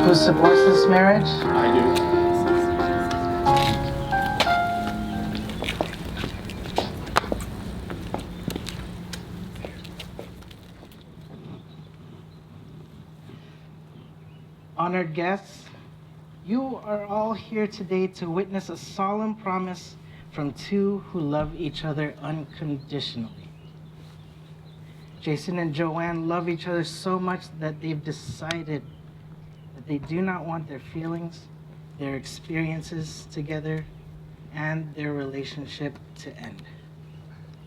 Who supports this marriage? I do. Honored guests, you are all here today to witness a solemn promise from two who love each other unconditionally. Jason and Joann love each other so much that they've decided that they do not want their feelings, their experiences together, and their relationship to end.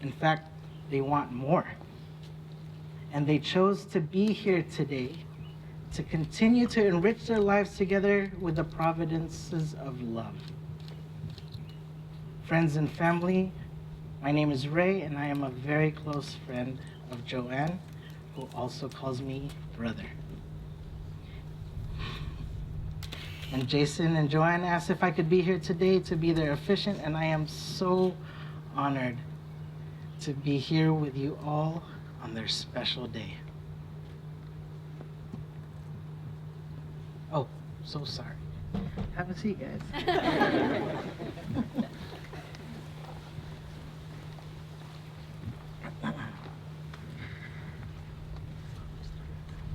In fact, they want more. And they chose to be here today to continue to enrich their lives together with the providences of love. Friends and family, my name is Ray, and I am a very close friend of Joann, who also calls me brother. And Jason and Joann asked if I could be here today to be their officiant, and I am so honored to be here with you all on their special day. Oh, so sorry. Have a seat, guys.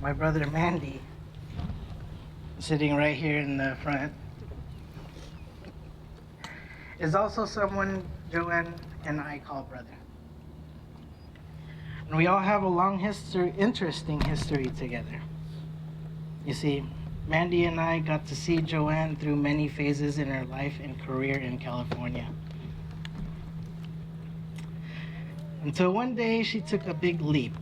My brother Mandy, sitting right here in the front, is also someone Joann and I call brother. And we all have a long history, interesting history together. You see, Mandy and I got to see Joann through many phases in her life and career in California. Until one day she took a big leap.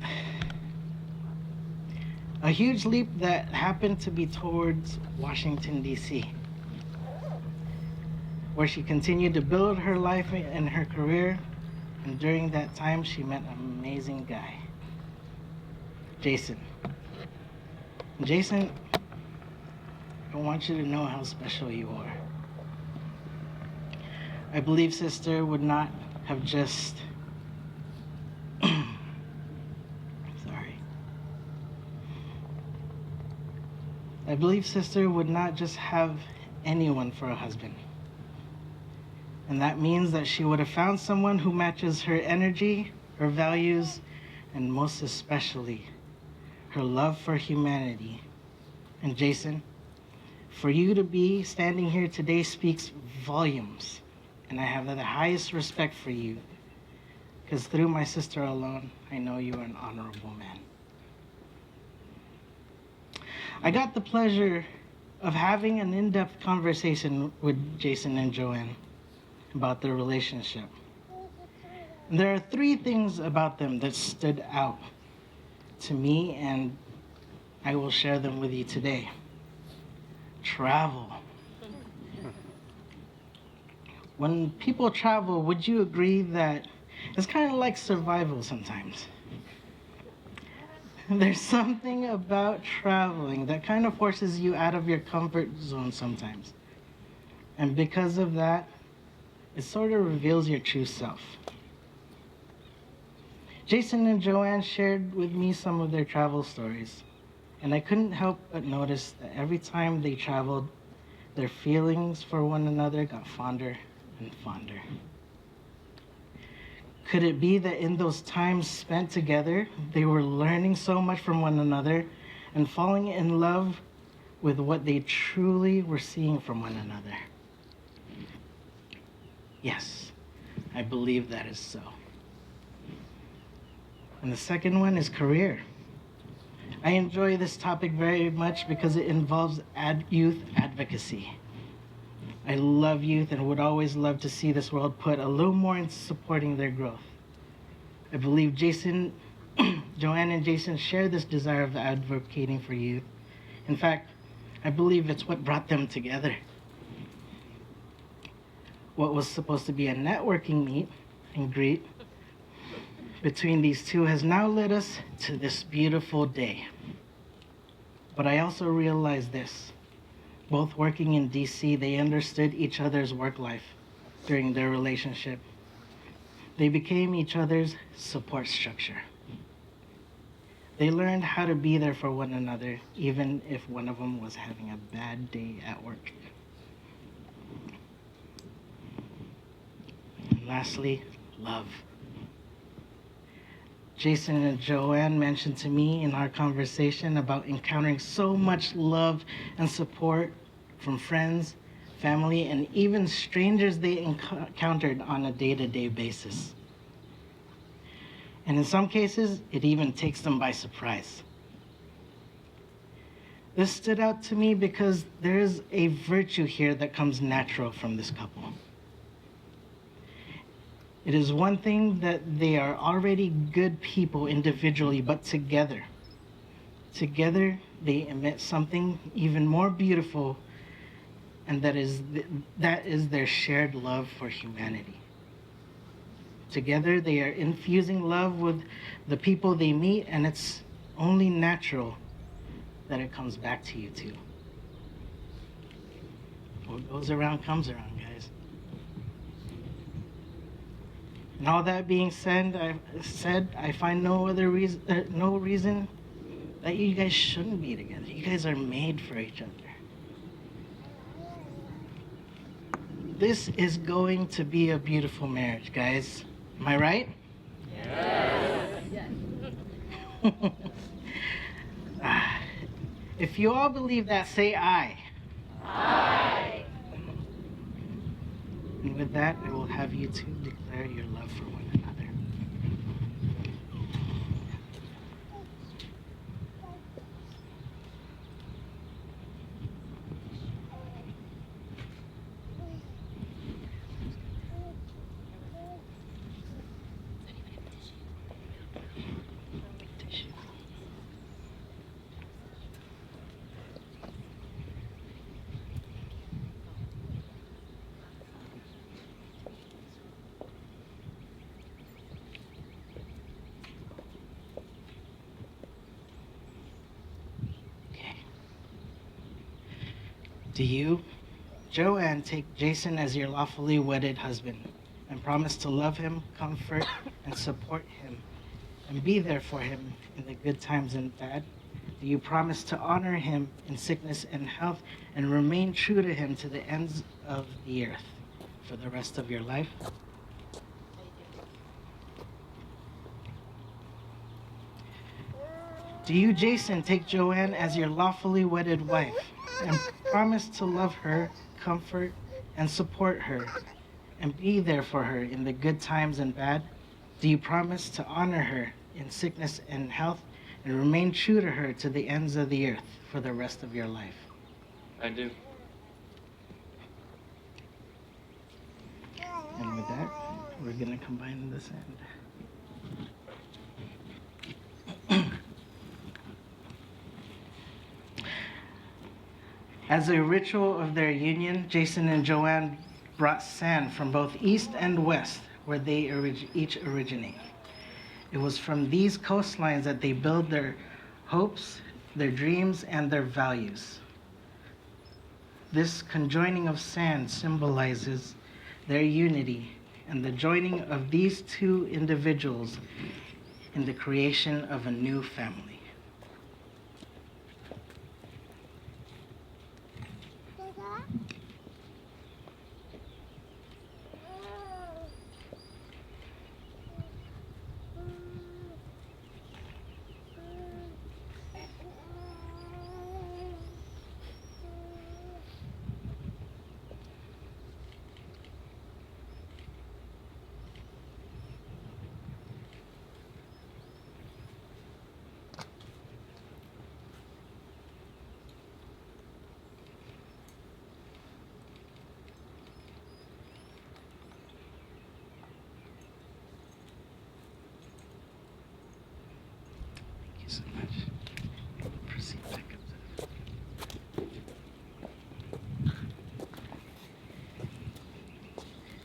A huge leap that happened to be towards Washington, D.C., where she continued to build her life and her career. And during that time, she met an amazing guy, Jason. Jason, I want you to know how special you are. I believe sister would not have just... Sorry. I believe sister would not just have anyone for a husband. And that means that she would have found someone who matches her energy, her values, and most especially, her love for humanity. And Jason, for you to be standing here today speaks volumes. And I have the highest respect for you, because through my sister alone, I know you are an honorable man. I got the pleasure of having an in-depth conversation with Jason and Joann about their relationship. And there are three things about them that stood out to me, and I will share them with you today. Travel. When people travel, would you agree that it's kind of like survival sometimes? There's something about traveling that kind of forces you out of your comfort zone sometimes. And because of that, it sort of reveals your true self. Jason and Joann shared with me some of their travel stories, and I couldn't help but notice that every time they traveled, their feelings for one another got fonder and fonder. Could it be that in those times spent together, they were learning so much from one another and falling in love with what they truly were seeing from one another? Yes, I believe that is so. And the second one is career. I enjoy this topic very much because it involves youth advocacy. I love youth and would always love to see this world put a little more into supporting their growth. I believe Joann and Jason share this desire of advocating for youth. In fact, I believe it's what brought them together. What was supposed to be a networking meet and greet between these two has now led us to this beautiful day. But I also realized this. Both working in DC, they understood each other's work life during their relationship. They became each other's support structure. They learned how to be there for one another, even if one of them was having a bad day at work. And lastly, love. Jason and Joann mentioned to me in our conversation about encountering so much love and support from friends, family, and even strangers they encountered on a day-to-day basis. And in some cases, it even takes them by surprise. This stood out to me because there is a virtue here that comes natural from this couple. It is one thing that they are already good people individually, but together they emit something even more beautiful, and that is their shared love for humanity. Together, they are infusing love with the people they meet, and it's only natural that it comes back to you too. What goes around comes around, guys. And all that being said, I find no reason that you guys shouldn't be together. You guys are made for each other. This is going to be a beautiful marriage, guys. Am I right? Yes. If you all believe that, say aye. Aye. And with that, I will have you two declare your love for one another. Do you, Joann, take Jason as your lawfully wedded husband and promise to love him, comfort, and support him, and be there for him in the good times and bad? Do you promise to honor him in sickness and health and remain true to him to the ends of the earth for the rest of your life? Do you, Jason, take Joann as your lawfully wedded wife and promise to love her, comfort, and support her, and be there for her in the good times and bad? Do you promise to honor her in sickness and health and remain true to her to the ends of the earth for the rest of your life? I do. And with that, we're going to combine the sand. As a ritual of their union, Jason and Joann brought sand from both east and west, where they each originate. It was from these coastlines that they build their hopes, their dreams, and their values. This conjoining of sand symbolizes their unity and the joining of these two individuals in the creation of a new family. So much. Proceed back up to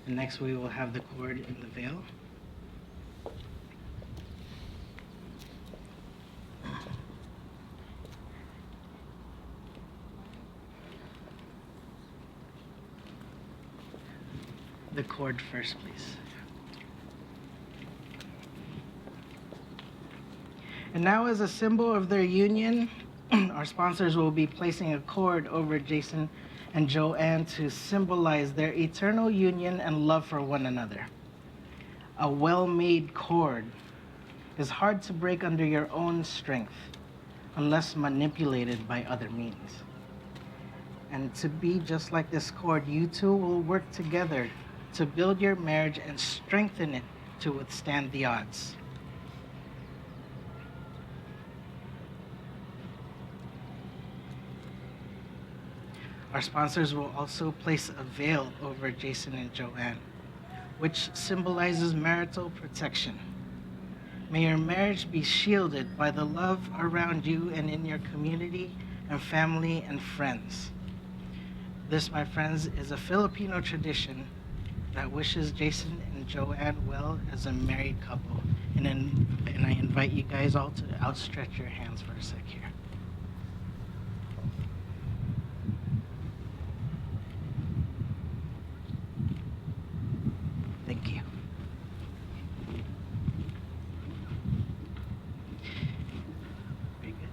and next we will have the cord in the veil. The cord first, please. And now, as a symbol of their union, our sponsors will be placing a cord over Jason and Joann to symbolize their eternal union and love for one another. A well-made cord is hard to break under your own strength unless manipulated by other means. And to be just like this cord, you two will work together to build your marriage and strengthen it to withstand the odds. Our sponsors will also place a veil over Jason and Joann, which symbolizes marital protection. May your marriage be shielded by the love around you and in your community and family and friends. This, my friends, is a Filipino tradition that wishes Jason and Joann well as a married couple. And I invite you guys all to outstretch your hands for a sec here. Thank you. Very good.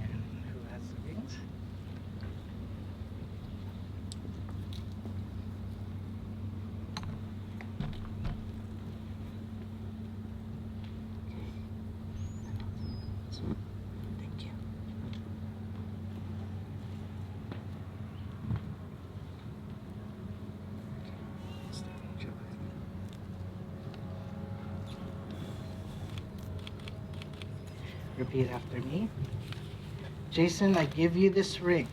And who has the rings? Thank you. Repeat after me. Jason, I give you this ring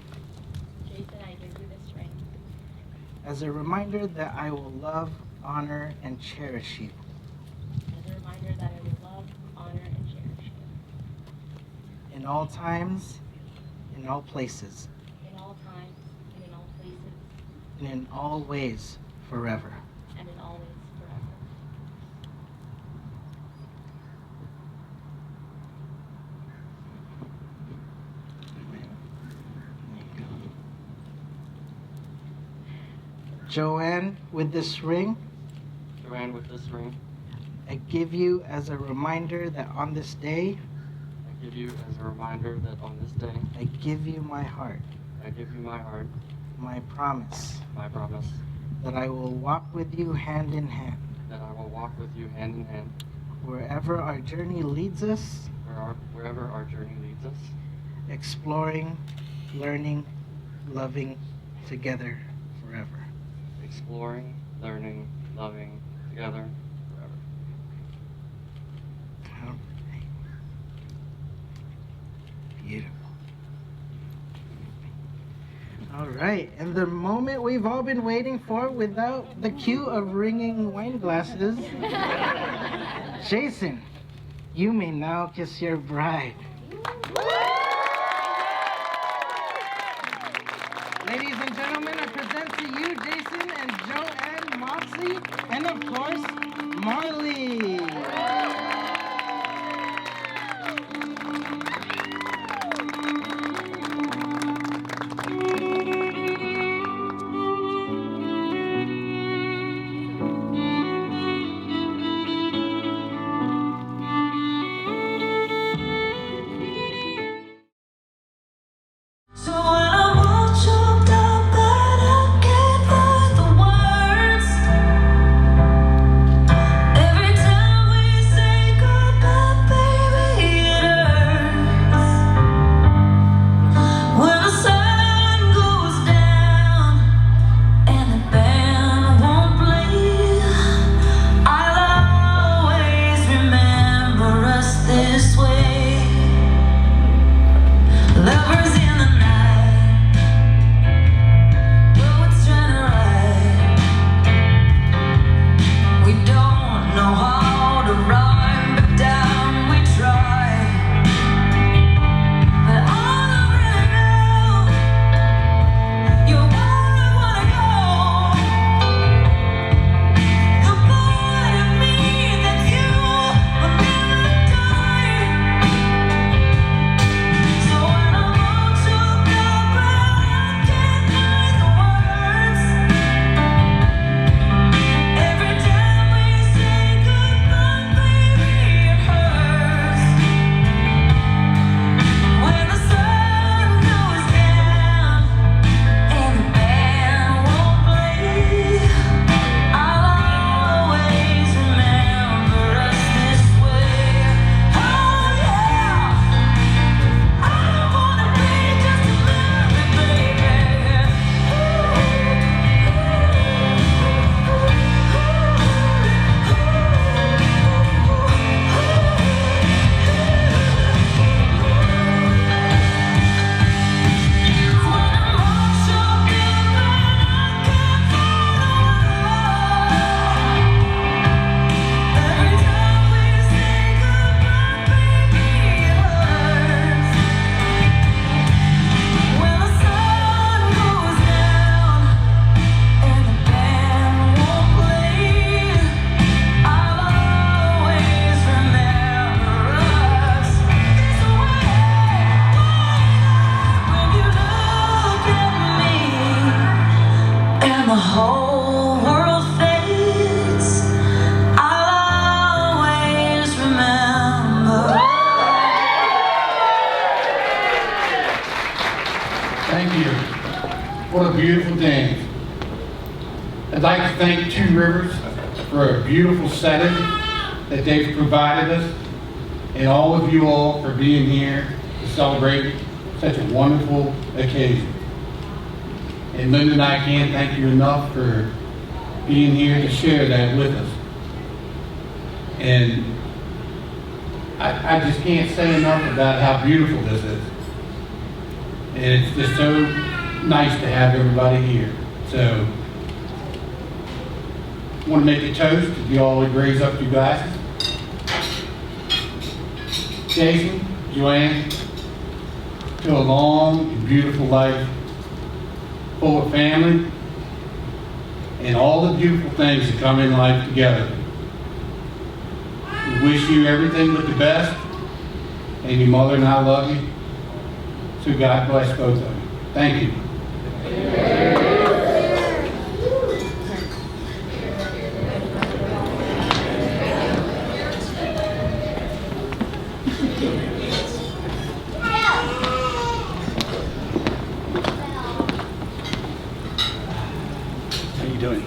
Jason, I give you this ring as a reminder that I will love, honor, and cherish you as a reminder that I will love, honor, and cherish you in all times, in all places, in all times and in all places and in all ways forever. and in all ways forever. Joann, with this ring, Joann, with this ring, I give you as a reminder that on this day, I give you as a reminder that on this day, I give you my heart, I give you my heart, my promise, my promise, that I will walk with you hand in hand, that I will walk with you hand in hand, wherever our journey leads us, wherever our journey leads us, exploring, learning, loving together forever. exploring, learning, loving, together, forever. All right. Beautiful. All right, and the moment we've all been waiting for without the cue of ringing wine glasses. Jason, you may now kiss your bride. Ladies and gentlemen, I present to you Jason and Joann Moxley, and of course, Marley. So when I'm all choked up and I can't find the words, every time we Thank you. What a beautiful day. I'd like to thank Two Rivers for a beautiful setting that they've provided us, and all of you all for being here to celebrate such a wonderful occasion. And Linda and I can't thank you enough for being here to share that with us. And I just can't say enough about how beautiful this is. And it's just so nice to have everybody here. So, I want to make a toast. If you all would raise up your glasses. Jason, Joann, to a long and beautiful life, full of family, and all the beautiful things that come in life together. We wish you everything but the best, and your mother and I love you. So God bless both of you. Thank you. How you doing?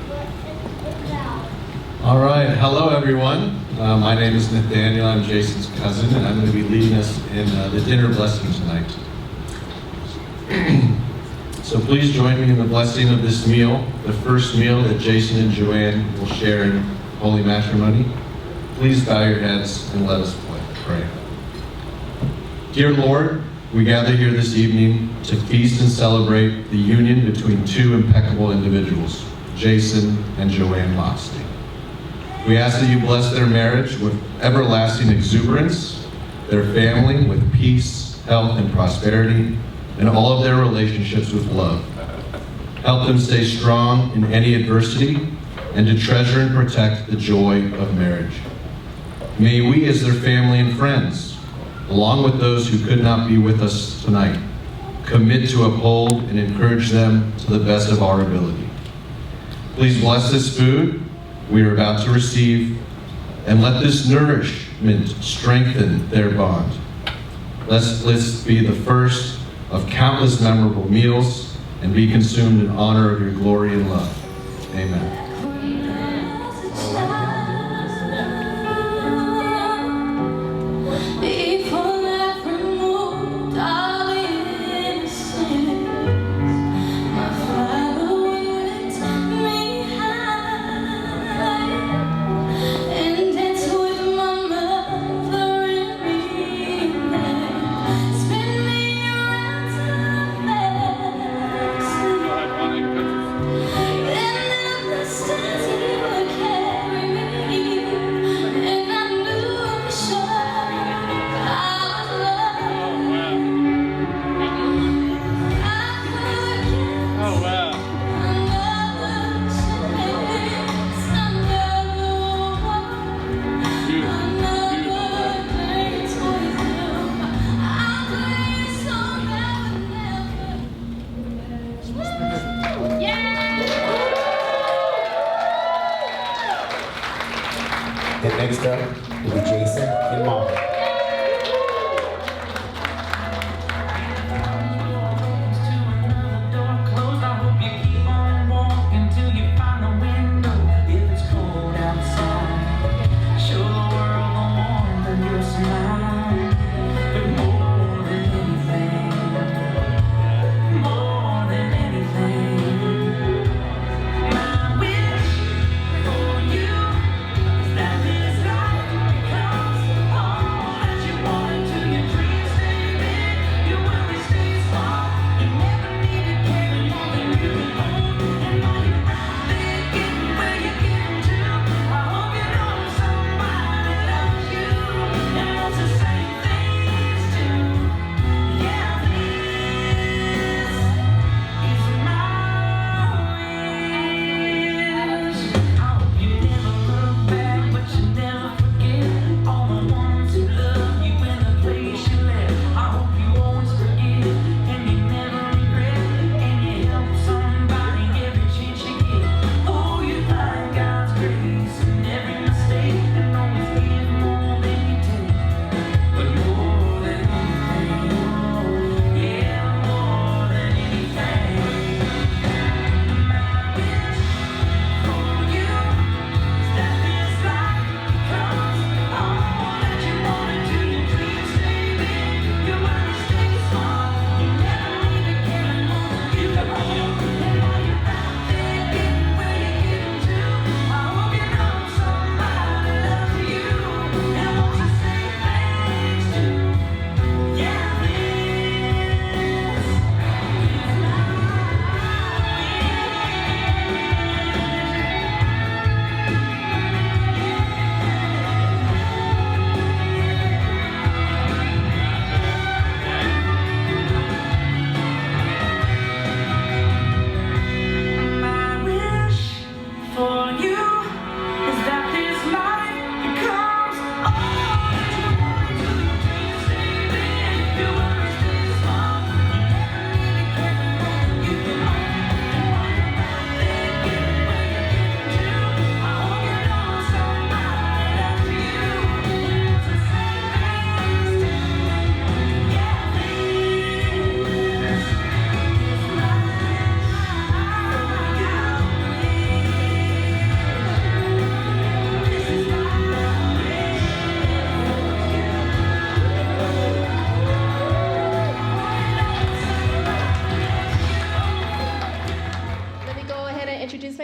All right, hello everyone. My name is Nathaniel. I'm Jason's cousin, and I'm going to be leading us in the dinner blessing tonight. So please join me in the blessing of this meal, the first meal that Jason and Joann will share in holy matrimony. Please bow your heads and let us pray. Dear Lord, we gather here this evening to feast and celebrate the union between two impeccable individuals, Jason and Joann Moxley. We ask that you bless their marriage with everlasting exuberance, their family with peace, health, and prosperity, and all of their relationships with love. Help them stay strong in any adversity and to treasure and protect the joy of marriage. May we, as their family and friends, along with those who could not be with us tonight, commit to uphold and encourage them to the best of our ability. Please bless this food we are about to receive, and let this nourishment strengthen their bond. Let this be the first of countless memorable meals and be consumed in honor of your glory and love. Amen. And next up will be Jason and Mom. That is right, because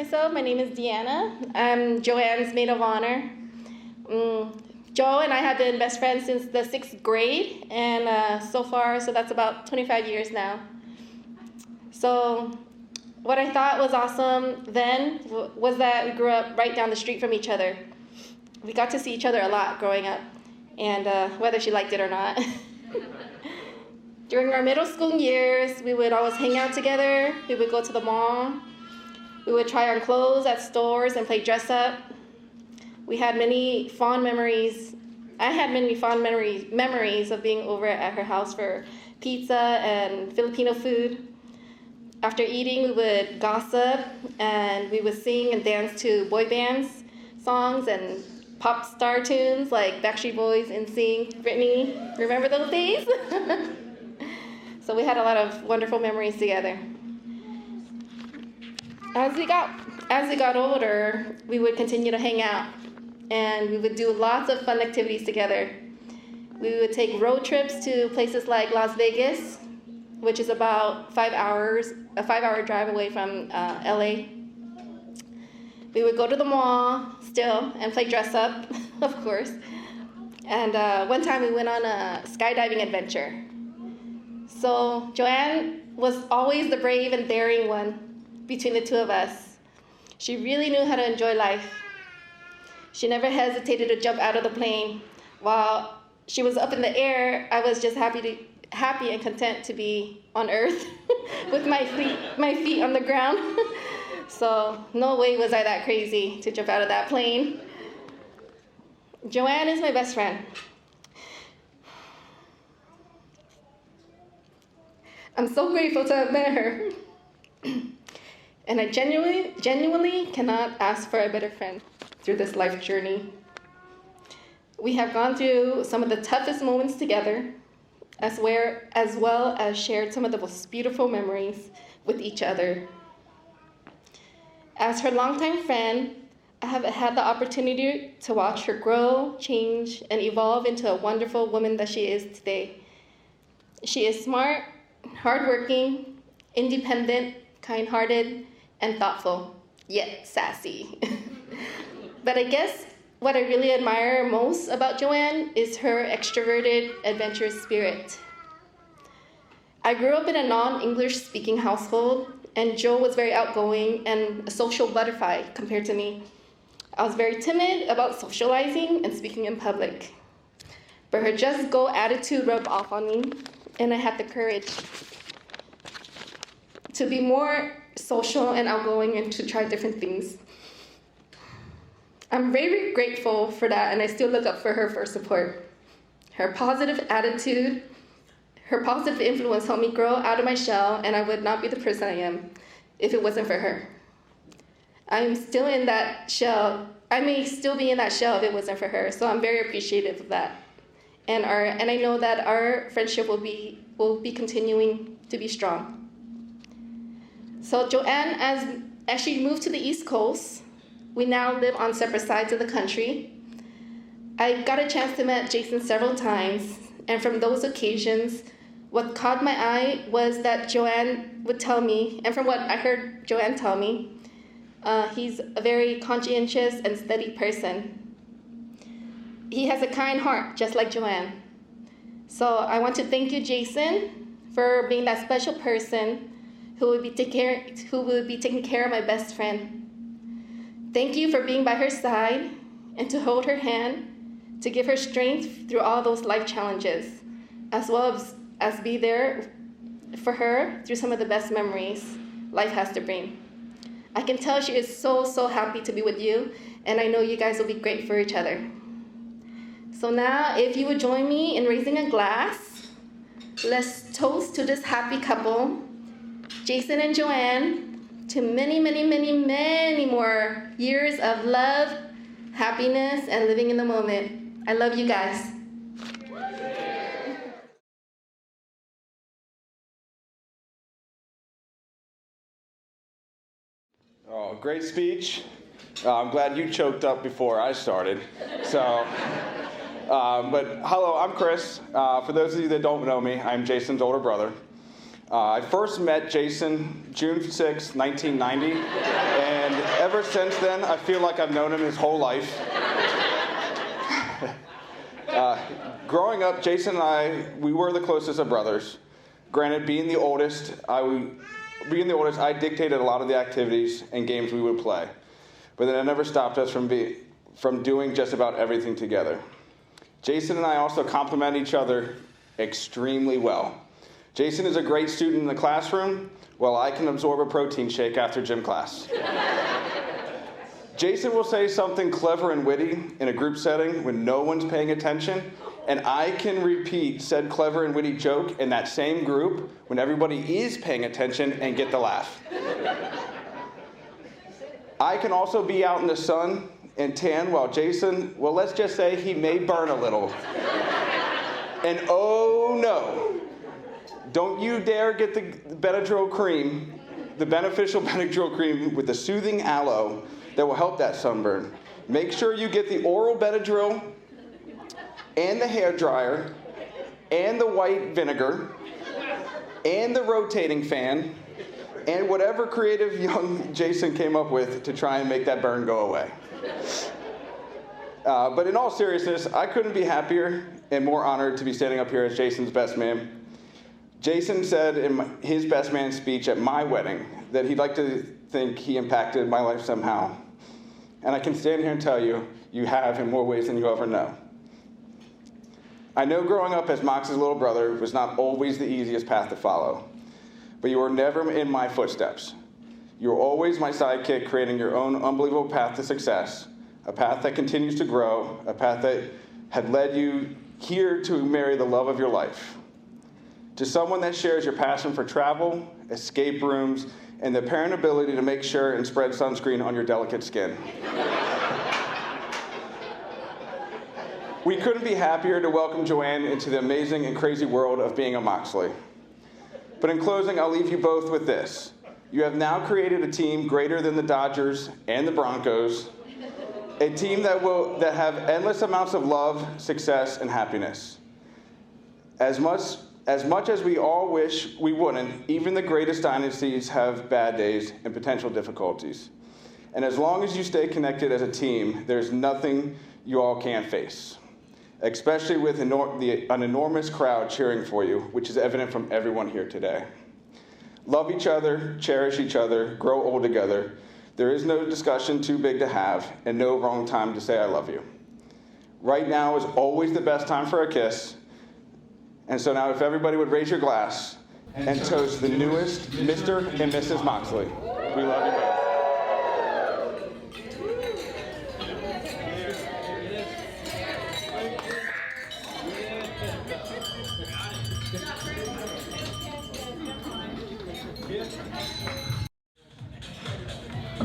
myself. My name is Deanna. I'm Joann's maid of honor. Joe and I have been best friends since the 6th grade, and so that's about 25 years now. So what I thought was awesome then was that we grew up right down the street from each other. We got to see each other a lot growing up, and whether she liked it or not. During our middle school years, we would always hang out together. We would go to the mall. We would try on clothes at stores and play dress up. We had many fond memories. I had many fond memories of being over at her house for pizza and Filipino food. After eating, we would gossip, and we would sing and dance to boy bands songs and pop star tunes like Backstreet Boys, NSYNC, Britney. Remember those days? So we had a lot of wonderful memories together. As we got older, we would continue to hang out, and we would do lots of fun activities together. We would take road trips to places like Las Vegas, which is about a 5-hour drive away from LA. We would go to the mall still and play dress up, of course. And one time we went on a skydiving adventure. So Joann was always the brave and daring one between the two of us. She really knew how to enjoy life. She never hesitated to jump out of the plane. While she was up in the air, I was just happy and content to be on Earth with my feet on the ground. So no way was I that crazy to jump out of that plane. Joann is my best friend. I'm so grateful to have met her. And I genuinely cannot ask for a better friend through this life journey. We have gone through some of the toughest moments together, as well as shared some of the most beautiful memories with each other. As her longtime friend, I have had the opportunity to watch her grow, change, and evolve into a wonderful woman that she is today. She is smart, hardworking, independent, kind-hearted, and thoughtful, yet sassy. But I guess what I really admire most about Joann is her extroverted, adventurous spirit. I grew up in a non-English speaking household, and Jo was very outgoing and a social butterfly compared to me. I was very timid about socializing and speaking in public. But her just-go attitude rubbed off on me, and I had the courage to be more social and outgoing and to try different things. I'm very grateful for that, and I still look up for her for support. Her positive attitude, her positive influence helped me grow out of my shell, and I would not be the person I am if it wasn't for her. I'm still in that shell. I may still be in that shell if it wasn't for her, so I'm very appreciative of that. And I know that our friendship will be continuing to be strong. So Joann, as she moved to the East Coast, we now live on separate sides of the country. I got a chance to meet Jason several times, and from those occasions, what caught my eye was that Joann would tell me, and from what I heard Joann tell me, he's a very conscientious and steady person. He has a kind heart, just like Joann. So I want to thank you, Jason, for being that special person who would be taking care of my best friend. Thank you for being by her side and to hold her hand, to give her strength through all those life challenges, as well as be there for her through some of the best memories life has to bring. I can tell she is so, so happy to be with you, and I know you guys will be great for each other. So now, if you would join me in raising a glass, let's toast to this happy couple, Jason and Joann, to many, many, many, many more years of love, happiness, and living in the moment. I love you guys. Oh, great speech. I'm glad you choked up before I started. But hello, I'm Chris. For those of you that don't know me, I'm Jason's older brother. I first met Jason June 6, 1990, and ever since then, I feel like I've known him his whole life. Growing up, Jason and I, we were the closest of brothers. Granted, being the oldest, I dictated a lot of the activities and games we would play. But that never stopped us from doing just about everything together. Jason and I also complement each other extremely well. Jason is a great student in the classroom, while I can absorb a protein shake after gym class. Jason will say something clever and witty in a group setting when no one's paying attention, and I can repeat said clever and witty joke in that same group when everybody is paying attention and get the laugh. I can also be out in the sun and tan while Jason, well, let's just say he may burn a little. And oh no, don't you dare get the Benadryl cream, the beneficial Benadryl cream with the soothing aloe that will help that sunburn. Make sure you get the oral Benadryl and the hair dryer and the white vinegar and the rotating fan and whatever creative young Jason came up with to try and make that burn go away. But in all seriousness, I couldn't be happier and more honored to be standing up here as Jason's best man. Jason said in his best man speech at my wedding that he'd like to think he impacted my life somehow. And I can stand here and tell you, you have in more ways than you ever know. I know growing up as Mox's little brother was not always the easiest path to follow, but you were never in my footsteps. You were always my sidekick, creating your own unbelievable path to success, a path that continues to grow, a path that had led you here to marry the love of your life. To someone that shares your passion for travel, escape rooms, and the apparent ability to make sure and spread sunscreen on your delicate skin. We couldn't be happier to welcome Joann into the amazing and crazy world of being a Moxley. But in closing, I'll leave you both with this. You have now created a team greater than the Dodgers and the Broncos, a team that have endless amounts of love, success, and happiness. As much as we all wish we wouldn't, even the greatest dynasties have bad days and potential difficulties. And as long as you stay connected as a team, there's nothing you all can't face, especially with an enormous crowd cheering for you, which is evident from everyone here today. Love each other, cherish each other, grow old together. There is no discussion too big to have, and no wrong time to say I love you. Right now is always the best time for a kiss. And so now if everybody would raise your glass and toast the newest Mr. and Mrs. Moxley. We love you both.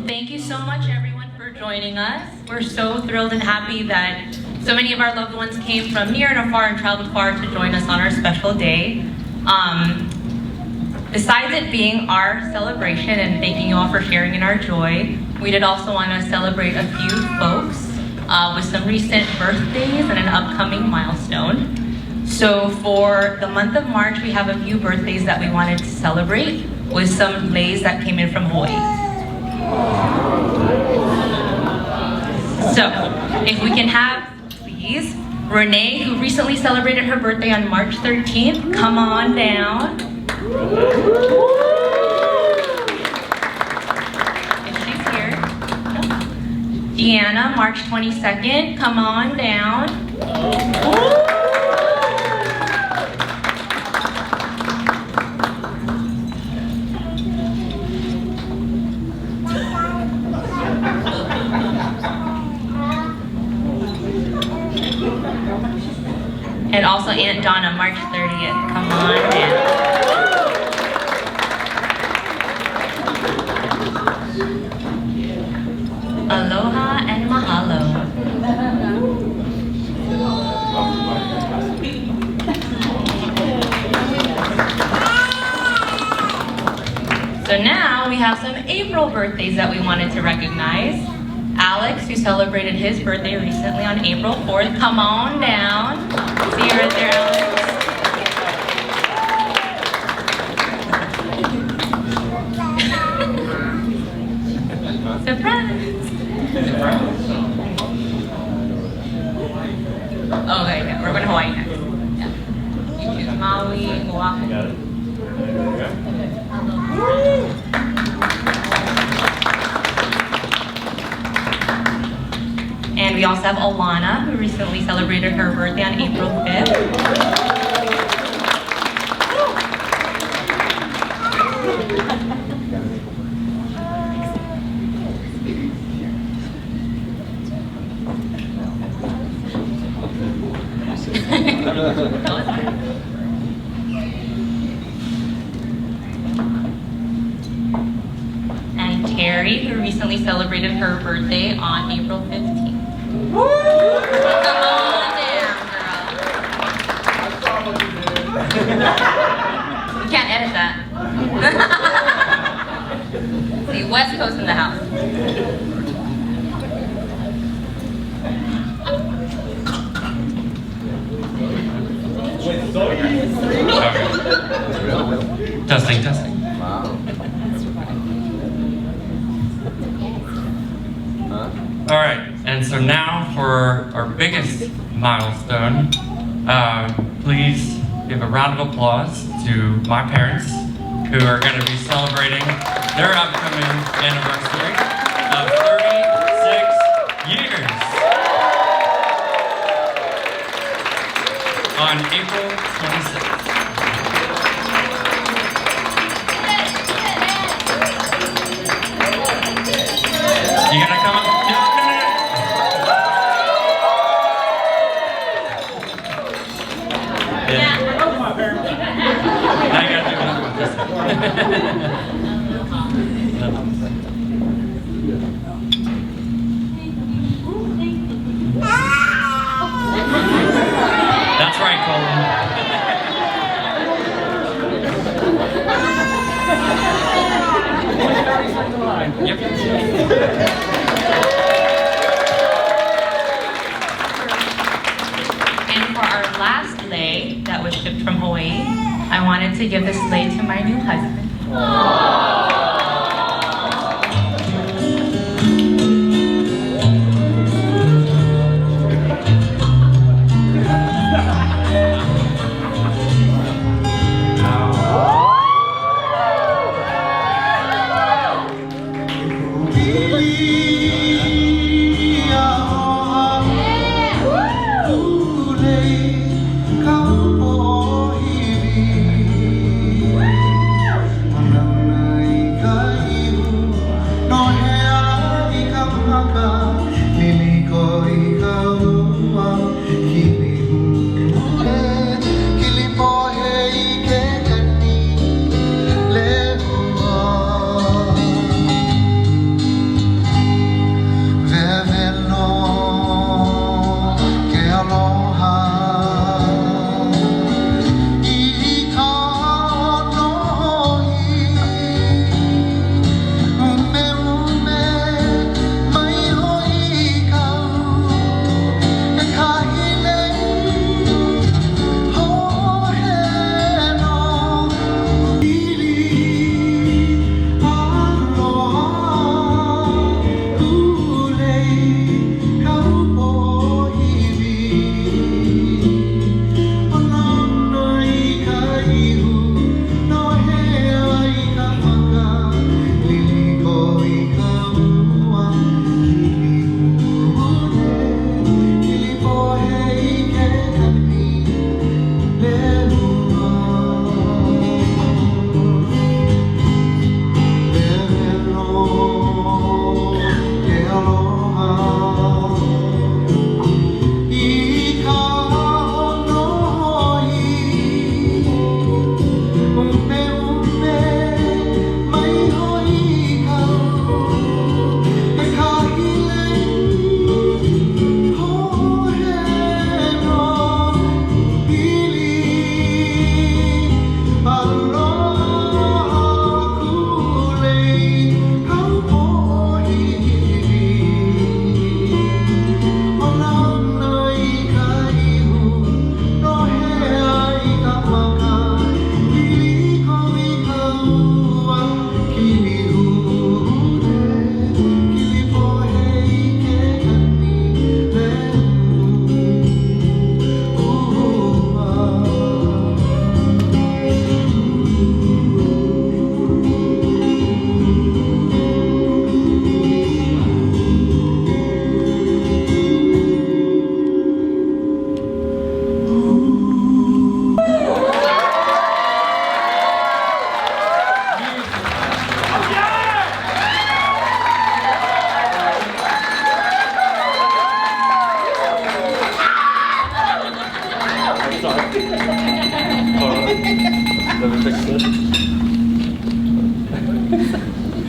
Thank you so much, everyone, for joining us. We're so thrilled and happy that so many of our loved ones came from near and far and traveled far to join us on our special day. Besides it being our celebration and thanking you all for sharing in our joy, we did also want to celebrate a few folks with some recent birthdays and an upcoming milestone. So for the month of March, we have a few birthdays that we wanted to celebrate with some lays that came in from Hawaii. So, if we can have, please, Renee, who recently celebrated her birthday on March 13th, come on down. If she's here. Deanna, March 22nd, come on down. And also Aunt Donna, March 30th. Come on down. Aloha and mahalo. So now we have some April birthdays that we wanted to recognize. Alex, who celebrated his birthday recently on April 4th, come on down. See you right there, Alex. Surprise! Okay, yeah, we're going to Hawaii next. Yeah. You choose Maui, Oahu. Got it. And we also have Alana, who recently celebrated her birthday on April 5th. And Terry, who recently celebrated her birthday on April 15th. Come on down, girl. You can't edit that. See, West Coast in the house. Testing, testing. All right, and so now for our biggest milestone, please give a round of applause to my parents, who are going to be celebrating their upcoming anniversary of 36 years on April 26th. You gonna come up? No. Yeah. Now you gotta do another one this time. That's right, Colin. Yep. And for our last sleigh that was shipped from Hawaii, I wanted to give this sleigh to my new husband. Come on,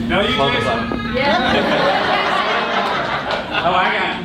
No, you Jason. Yeah. Oh, I got